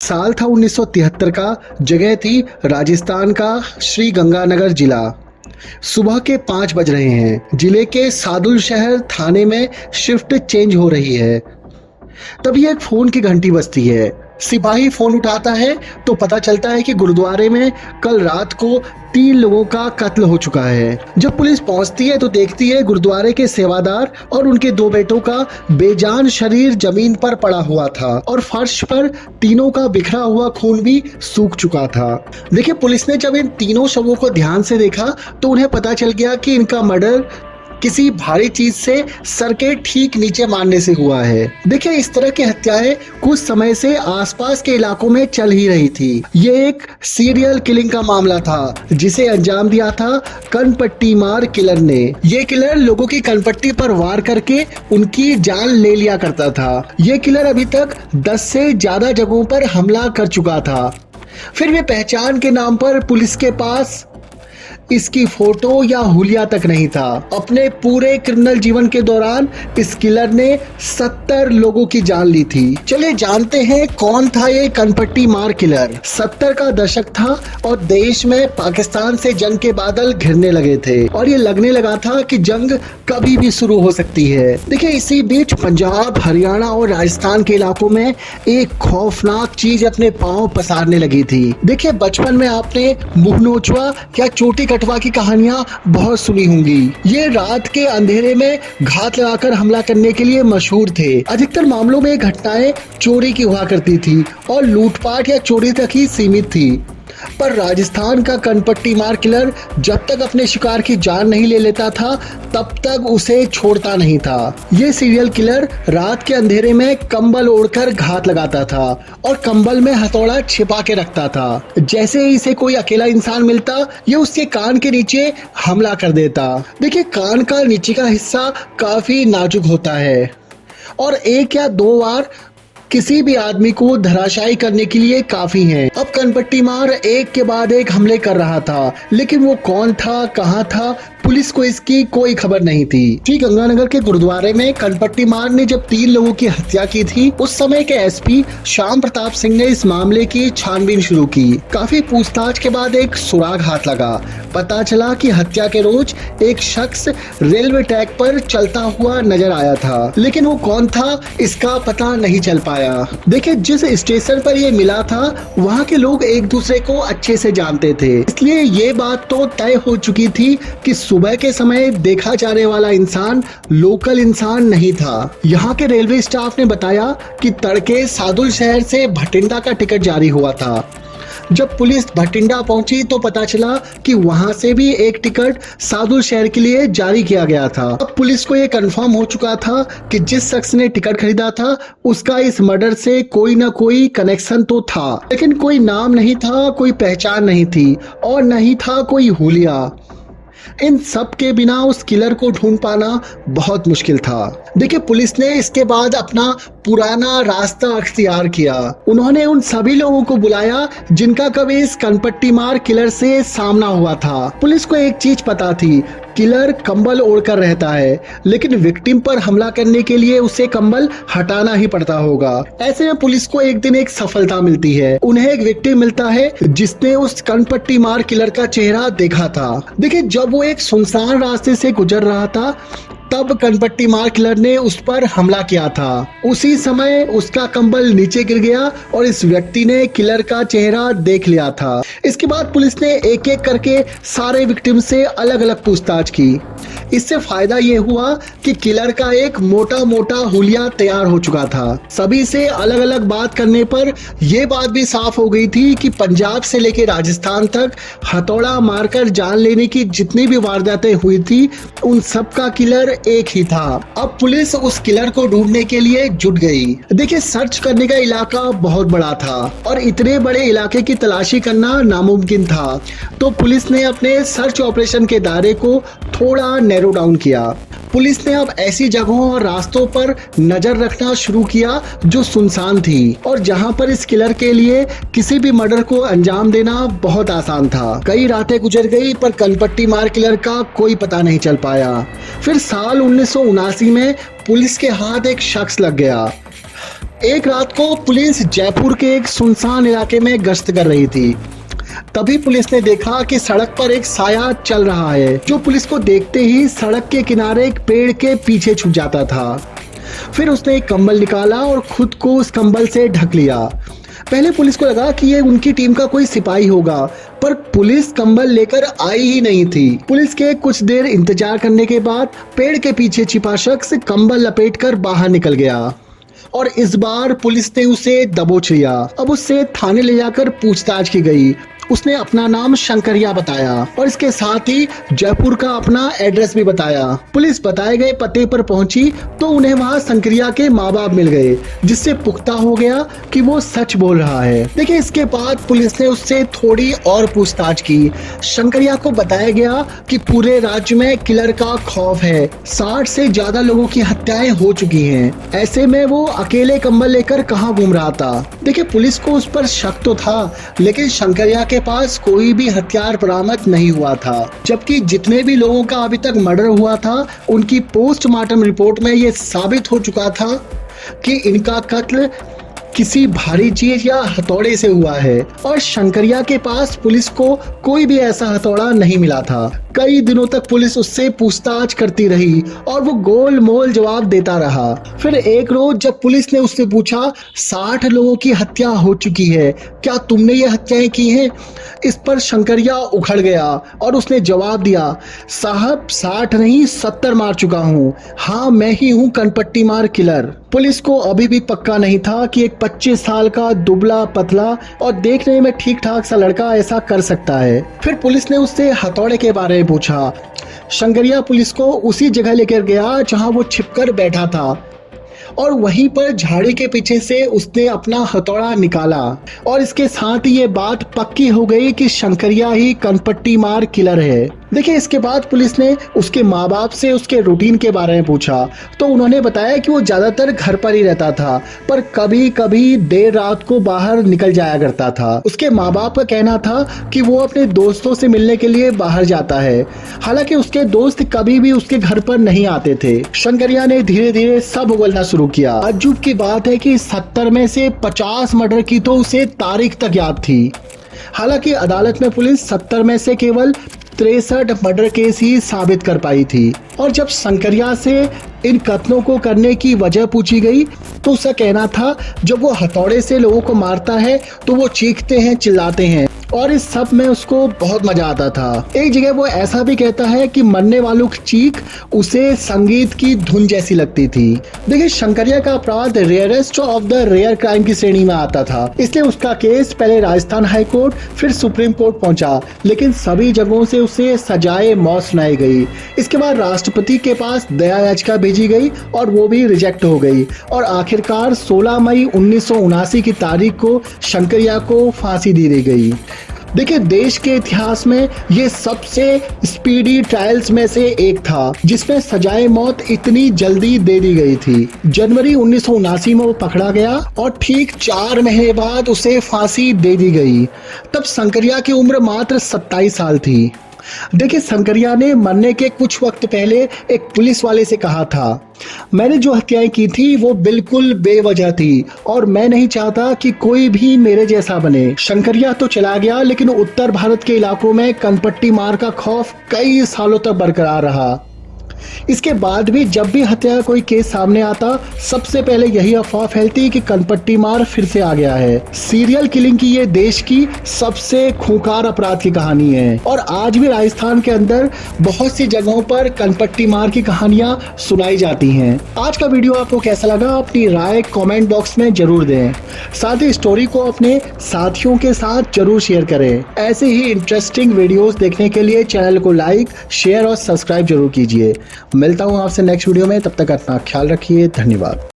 साल था 1973 का, जगह थी राजस्थान का श्री गंगानगर जिला। सुबह के 5 बज रहे हैं। जिले के सादुल शहर थाने में शिफ्ट चेंज हो रही है। तभी एक फोन की घंटी बजती है। सिपाही फोन उठाता है तो पता चलता है कि गुरुद्वारे में कल रात को 3 लोगों का कत्ल हो चुका है। जब पुलिस पहुंचती है तो देखती है गुरुद्वारे के सेवादार और उनके 2 बेटों का बेजान शरीर जमीन पर पड़ा हुआ था और फर्श पर तीनों का बिखरा हुआ खून भी सूख चुका था। देखिए, पुलिस ने जब इन तीनों शवों को ध्यान से देखा तो उन्हें पता चल गया कि इनका मर्डर किसी भारी चीज से सर के ठीक नीचे मारने से हुआ है। देखिए, इस तरह की हत्याएं कुछ समय से आसपास के इलाकों में चल ही रही थी। ये एक सीरियल किलिंग का मामला था जिसे अंजाम दिया था कनपट्टी मार किलर ने। ये किलर लोगों की कनपट्टी पर वार करके उनकी जान ले लिया करता था। ये किलर अभी तक 10 से ज्यादा जगहों पर हमला कर चुका था। फिर भी पहचान के नाम पर पुलिस के पास इसकी फोटो या हुलिया तक नहीं था। अपने पूरे क्रिमिनल जीवन के दौरान इस किलर ने 70 लोगों की जान ली थी। चलिए जानते हैं कौन था ये कनपट्टी मार किलर। 70 का दशक था और देश में पाकिस्तान से जंग के बादल घिरने लगे थे और ये लगने लगा था कि जंग कभी भी शुरू हो सकती है। देखिए, इसी बीच पंजाब, हरियाणा और राजस्थान के इलाकों में एक खौफनाक चीज अपने पांव पसारने लगी थी। देखिए, बचपन में आपने मुंह नोचवा या चोटी कटवा की कहानियां बहुत सुनी होंगी। ये रात के अंधेरे में घात लगाकर हमला करने के लिए मशहूर थे। अधिकतर मामलों में घटनाएं चोरी की हुआ करती थी और लूटपाट या चोरी तक ही सीमित थी। पर राजस्थान का कनपट्टी मार किलर जब तक अपने शिकार की जान नहीं ले लेता था तब तक उसे छोड़ता नहीं था। ये सीरियल किलर रात के अंधेरे में कंबल ओढ़कर घात लगाता था और कंबल में हथौड़ा छिपा के रखता था। जैसे ही इसे कोई अकेला इंसान मिलता ये उसके कान के नीचे हमला कर देता। देखिए, कान का नीचे का हिस्सा काफी नाजुक होता है और 1 या 2 बार किसी भी आदमी को धराशायी करने के लिए काफी है। अब कनपट्टी मार एक के बाद एक हमले कर रहा था, लेकिन वो कौन था, कहां था, पुलिस को इसकी कोई खबर नहीं थी। श्री गंगानगर के गुरुद्वारे में कनपट्टी मार ने जब 3 लोगों की हत्या की थी, उस समय के एसपी श्याम प्रताप सिंह ने इस मामले की छानबीन शुरू की। काफी पूछताछ के बाद एक सुराग हाथ लगा। पता चला कि हत्या के रोज एक शख्स रेलवे ट्रैक पर चलता हुआ नजर आया था, लेकिन वो कौन था इसका पता नहीं चल पाया। देखिए, जिस स्टेशन पर ये मिला था वहाँ के लोग एक दूसरे को अच्छे से जानते थे, इसलिए ये बात तो तय हो चुकी थी कि सुबह के समय देखा जाने वाला इंसान लोकल इंसान नहीं था। यहाँ के रेलवे स्टाफ ने बताया कि तड़के सादुल शहर से भटिंडा का टिकट जारी हुआ था। जब पुलिस भटिंडा पहुंची तो पता चला कि वहां से भी एक टिकट सादुल शहर के लिए जारी किया गया था। अब पुलिस को यह कंफर्म हो चुका था कि जिस शख्स ने टिकट खरीदा था उसका इस मर्डर से कोई ना कोई कनेक्शन तो था, लेकिन कोई नाम नहीं था, कोई पहचान नहीं थी और नहीं था कोई हुलिया। इन सब के बिना उस किलर को ढूंढ पाना बहुत मुश्किल था। देखिए, पुलिस ने इसके बाद अपना पुराना रास्ता अख्तियार किया। उन्होंने उन सभी लोगों को बुलाया जिनका कभी इस कनपट्टी मार किलर से सामना हुआ था। पुलिस को एक चीज पता थी, किलर कंबल ओढ़कर रहता है, लेकिन विक्टिम पर हमला करने के लिए उसे कंबल हटाना ही पड़ता होगा। ऐसे में पुलिस को एक दिन एक सफलता मिलती है। उन्हें एक विक्टिम मिलता है जिसने उस कनपट्टी मार किलर का चेहरा देखा था। देखिए, जब वो एक सुनसान रास्ते से गुजर रहा था तब कनपट्टी मार किलर ने उस पर हमला किया था। उसी समय उसका कंबल नीचे गिर गया और इस व्यक्ति ने किलर का चेहरा देख लिया था। इसके बाद पुलिस ने एक एक करके सारे विक्टिम से अलग अलग पूछताछ की। इससे फायदा ये हुआ कि किलर का एक मोटा मोटा हुलिया तैयार हो चुका था। सभी से अलग अलग बात करने पर यह बात भी साफ हो गई थी कि पंजाब से लेकर राजस्थान तक हथौड़ा मारकर जान लेने की जितनी भी वारदातें हुई थी उन सब का किलर एक ही था। अब पुलिस उस किलर को ढूंढने के लिए जुट गई। देखिए, सर्च करने का इलाका बहुत बड़ा था और इतने बड़े इलाके की तलाशी करना नामुमकिन था, तो पुलिस ने अपने सर्च ऑपरेशन के दायरे को थोड़ा नैरो डाउन किया। पुलिस ने अब ऐसी जगहों और रास्तों पर नजर रखना शुरू किया जो सुनसान थी और जहां पर इस किलर के लिए किसी भी मर्डर को अंजाम देना बहुत आसान था। कई रातें गुजर गई पर कनपट्टी मार किलर का कोई पता नहीं चल पाया। फिर साल 1979 में पुलिस के हाथ एक शख्स लग गया। एक रात को पुलिस जयपुर के एक सुनसान इलाके में गश्त कर रही थी। तभी पुलिस ने देखा कि सड़क पर एक साया चल रहा है, जो पुलिस को देखते ही सड़क के किनारे एक पेड़ के पीछे छुप जाता था। फिर उसने एक कंबल निकाला और खुद को उस कंबल से ढक लिया। पहले पुलिस को लगा कि ये उनकी टीम का कोई सिपाही होगा, पर पुलिस कंबल लेकर आई ही नहीं थी। पुलिस के कुछ देर इंतजार करने के बाद पेड़ के पीछे छिपा शख्स कंबल लपेटकर बाहर निकल गया और इस बार पुलिस ने उसे दबोच लिया। अब उससे थाने ले जाकर पूछताछ की गई। उसने अपना नाम शंकरिया बताया और इसके साथ ही जयपुर का अपना एड्रेस भी बताया। पुलिस बताए गए पते पर पहुंची तो उन्हें वहां शंकरिया के माँ बाप मिल गए, जिससे पुख्ता हो गया कि वो सच बोल रहा है। देखिए, इसके बाद पुलिस ने उससे थोड़ी और पूछताछ की। शंकरिया को बताया गया कि पूरे राज्य में किलर का खौफ है, 60 से ज्यादा लोगों की हत्याएं हो चुकी हैं। ऐसे में वो अकेले कंबल लेकर कहाँ घूम रहा था। देखिए, पुलिस को उस पर शक तो था, लेकिन शंकरिया के पास कोई भी हथियार बरामद नहीं हुआ था। जबकि जितने भी लोगों का अभी तक मर्डर हुआ था, उनकी पोस्टमार्टम रिपोर्ट में ये साबित हो चुका था कि इनका कत्ल किसी भारी चीज या हथौड़े से हुआ है। और शंकरिया के पास पुलिस को कोई भी ऐसा हथौड़ा नहीं मिला था। कई दिनों तक पुलिस उससे पूछताछ करती रही और वो गोल मोल जवाब देता रहा। फिर एक रोज जब पुलिस ने उससे पूछा, 60 लोगों की हत्या हो चुकी है, क्या तुमने ये हत्याएं की हैं? इस पर शंकरिया उखड़ गया और उसने जवाब दिया, साहब 60 नहीं 70 मार चुका हूँ। हाँ, मैं ही हूँ कनपट्टी मार किलर। पुलिस को अभी भी पक्का नहीं था कि एक 25 साल का दुबला पतला और देखने में ठीक ठाक सा लड़का ऐसा कर सकता है। फिर पुलिस ने उससे हथौड़े के बारे में पूछा। शंकरिया पुलिस को उसी जगह लेकर गया जहां वो छिपकर बैठा था और वहीं पर झाड़ी के पीछे से उसने अपना हथौड़ा निकाला और इसके साथ ही ये बात पक्की हो गई कि शंकरिया ही कनपट्टी मार किलर है। देखिए, इसके बाद पुलिस ने उसके माँ बाप से उसके रूटीन के बारे में पूछा तो उन्होंने बताया कि वो ज्यादातर घर पर ही रहता था, पर कभी कभी देर रात को बाहर निकल जाया करता था। उसके माँ बाप का कहना था कि वो अपने दोस्तों से मिलने के लिए बाहर जाता है, हालांकि उसके दोस्त कभी भी उसके घर पर नहीं आते थे। शंकरिया ने धीरे धीरे सब उगलना शुरू किया। ताज्जुब की बात है कि 70 में से 50 मर्डर की तो उसे तारीख तक याद थी। हालांकि अदालत में पुलिस 70 में से केवल 63 मर्डर केस ही साबित कर पाई थी। और जब शंकरिया से इन कत्लों को करने की वजह पूछी गई तो उसका कहना था, जब वो हथौड़े से लोगों को मारता है तो वो चीखते हैं, चिल्लाते हैं और इस सब में उसको बहुत मजा आता था। एक जगह वो ऐसा भी कहता है कि मरने वालों की चीख उसे संगीत की धुन जैसी लगती थी। देखिए, शंकरिया का अपराध rarest of the rare crime की श्रेणी में आता था, इसलिए उसका केस पहले राजस्थान हाई कोर्ट फिर सुप्रीम कोर्ट पहुंचा, लेकिन सभी जगहों से उसे सजाए मौत सुनाई गई। इसके बाद राष्ट्रपति के पास दया याचिका भेजी गई और वो भी रिजेक्ट हो गई और आखिरकार 16 मई 1979 की तारीख को शंकरिया को फांसी दे दी गई। देखिए, देश के इतिहास में ये सबसे स्पीडी ट्रायल्स में से एक था जिसमें सजाए मौत इतनी जल्दी दे दी गई थी। जनवरी 1979 में वो पकड़ा गया और ठीक 4 महीने बाद उसे फांसी दे दी गई। तब शंकरिया की उम्र मात्र 27 साल थी। देखिए, शंकरिया ने मरने के कुछ वक्त पहले एक पुलिस वाले से कहा था, मैंने जो हत्याएं की थी वो बिल्कुल बेवजह थी और मैं नहीं चाहता कि कोई भी मेरे जैसा बने। शंकरिया तो चला गया, लेकिन उत्तर भारत के इलाकों में कनपट्टी मार का खौफ कई सालों तक बरकरार रहा। इसके बाद भी जब भी हत्या का कोई केस सामने आता, सबसे पहले यही अफवाह फैलती कि कनपट्टी मार फिर से आ गया है। सीरियल किलिंग की ये देश की सबसे खूंखार अपराध की कहानी है और आज भी राजस्थान के अंदर बहुत सी जगहों पर कनपट्टी मार की कहानियां सुनाई जाती हैं। आज का वीडियो आपको कैसा लगा, अपनी राय कमेंट बॉक्स में जरूर दें। साथ ही स्टोरी को अपने साथियों के साथ जरूर शेयर करें। ऐसे ही इंटरेस्टिंग वीडियोस देखने के लिए चैनल को लाइक, शेयर और सब्सक्राइब जरूर कीजिए। मिलता हूँ आपसे नेक्स्ट वीडियो में, तब तक अपना ख्याल रखिए। धन्यवाद।